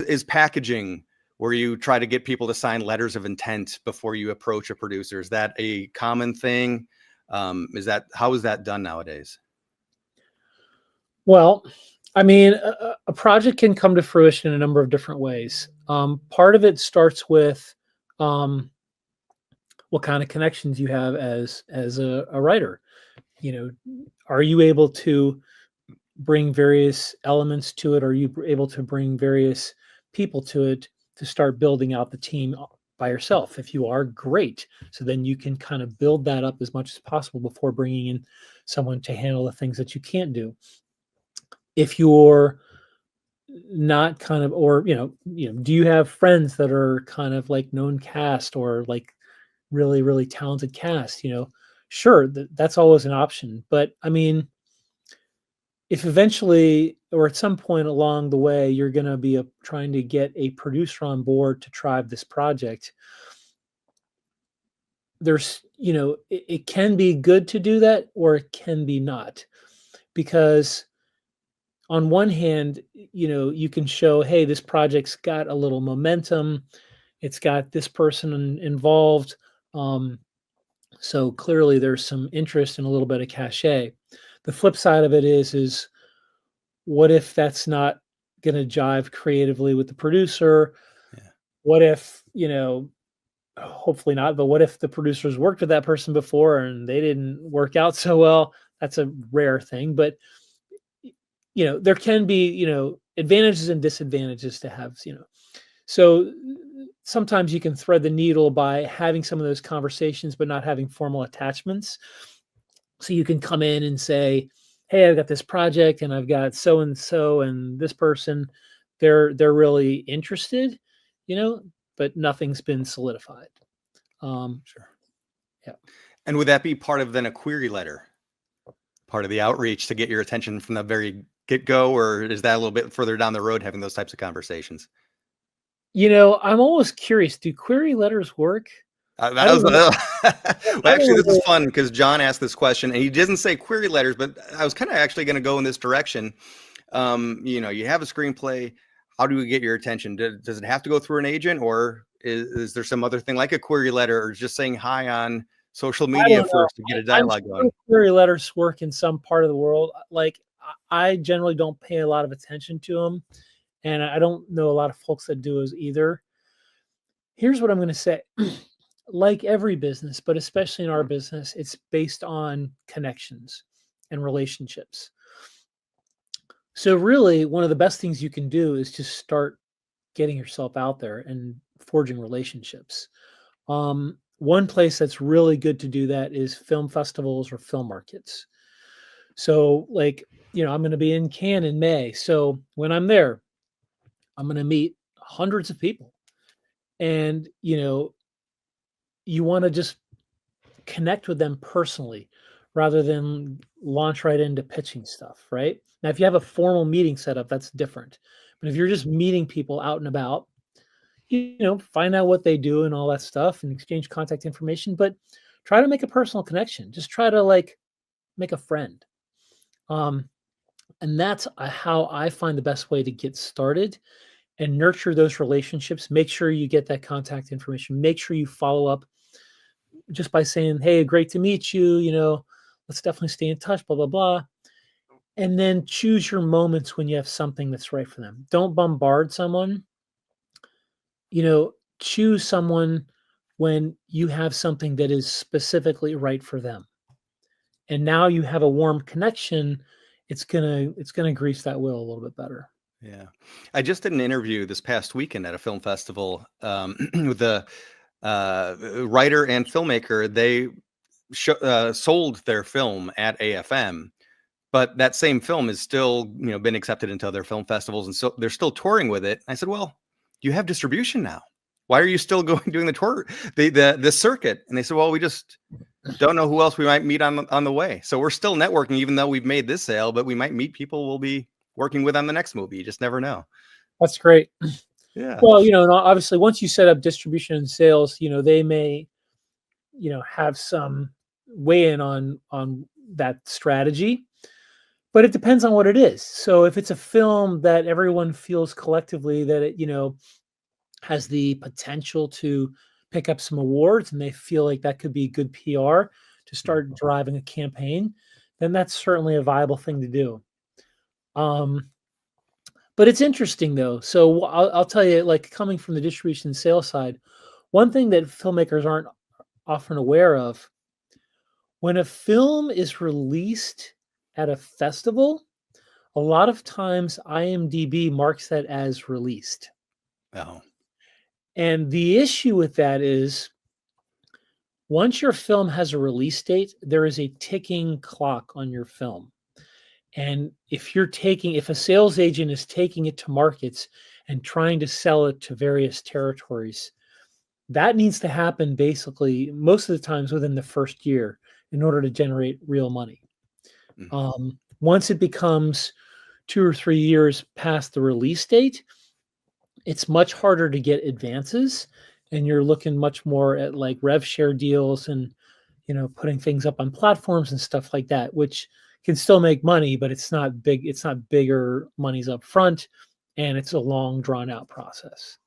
is packaging, where you try to get people to sign letters of intent before you approach a producer? Is that a common thing? How is that done nowadays? Well, I mean, a project can come to fruition in a number of different ways. Part of it starts with what kind of connections you have as a writer. You know, are you able to bring various elements to it? Are you able to bring various people to it to start building out the team by yourself? If you are, great. So then you can kind of build that up as much as possible before bringing in someone to handle the things that you can't do. If you're not kind of, or do you have friends that are kind of like known cast or like really, really talented cast? Sure, that's always an option. But I mean, if eventually or at some point along the way you're going to be trying to get a producer on board to drive this project, there's it can be good to do that, or it can be not, because on one hand, you can show, hey, this project's got a little momentum, it's got this person involved, so clearly there's some interest and a little bit of cachet. The flip side of it is what if that's not going to jive creatively with the producer? Yeah. What if, hopefully not, but what if the producers worked with that person before and they didn't work out so well? That's a rare thing, but there can be, advantages and disadvantages to have, so sometimes you can thread the needle by having some of those conversations, but not having formal attachments. So you can come in and say, hey, I've got this project and I've got so-and-so and this person, they're really interested, but nothing's been solidified. Sure. Yeah. And would that be part of then a query letter, part of the outreach to get your attention from the very get-go, or is that a little bit further down the road, having those types of conversations? I'm always curious, do query letters work? Well, actually, this is fun because John asked this question and he doesn't say query letters, but I was kind of actually going to go in this direction. You have a screenplay. How do we get your attention? Does it have to go through an agent, or is there some other thing like a query letter, or just saying hi on social media first to get a dialogue going? Query letters work in some part of the world. Like, I generally don't pay a lot of attention to them, and I don't know a lot of folks that do as either. Here's what I'm going to say. Like every business, but especially in our business, it's based on connections and relationships. So really, one of the best things you can do is just start getting yourself out there and forging relationships. One place that's really good to do that is film festivals or film markets. So like, I'm going to be in Cannes in May. So when I'm there, I'm going to meet hundreds of people. And, you want to just connect with them personally rather than launch right into pitching stuff, right? Now, if you have a formal meeting set up, that's different. But if you're just meeting people out and about, find out what they do and all that stuff and exchange contact information, but try to make a personal connection. Just try to make a friend. And that's how I find the best way to get started and nurture those relationships. Make sure you get that contact information. Make sure you follow up just by saying, hey, great to meet you. Let's definitely stay in touch, blah, blah, blah. And then choose your moments when you have something that's right for them. Don't bombard someone. Choose someone when you have something that is specifically right for them. And now you have a warm connection. It's gonna grease that wheel a little bit better. Yeah. I just did an interview this past weekend at a film festival with a writer and filmmaker. They sold their film at AFM, but that same film is still, been accepted into other film festivals, and so they're still touring with it. I said, well, you have distribution now. Why are you still doing the tour, the circuit? And they said, well, we just don't know who else we might meet on the way. So we're still networking, even though we've made this sale, but we might meet people we'll be working with on the next movie. You just never know. That's great. Yeah. Well, and obviously once you set up distribution and sales, they may, have some weigh in on that strategy. But it depends on what it is. So if it's a film that everyone feels collectively that it, has the potential to pick up some awards and they feel like that could be good PR to Mm. start driving a campaign, then that's certainly a viable thing to do. Um, but it's interesting though. So I'll tell you, like coming from the distribution and sales side, one thing that filmmakers aren't often aware of when a film is released at a festival, a lot of times IMDb marks that as released. Oh. And the issue with that is once your film has a release date, there is a ticking clock on your film. And if a sales agent is taking it to markets and trying to sell it to various territories, that needs to happen basically most of the times within the first year in order to generate real money. Mhm. Once it becomes 2 or 3 years past the release date, it's much harder to get advances, and you're looking much more at like rev share deals and putting things up on platforms and stuff like that, which can still make money, but it's not bigger monies up front, and it's a long drawn out process.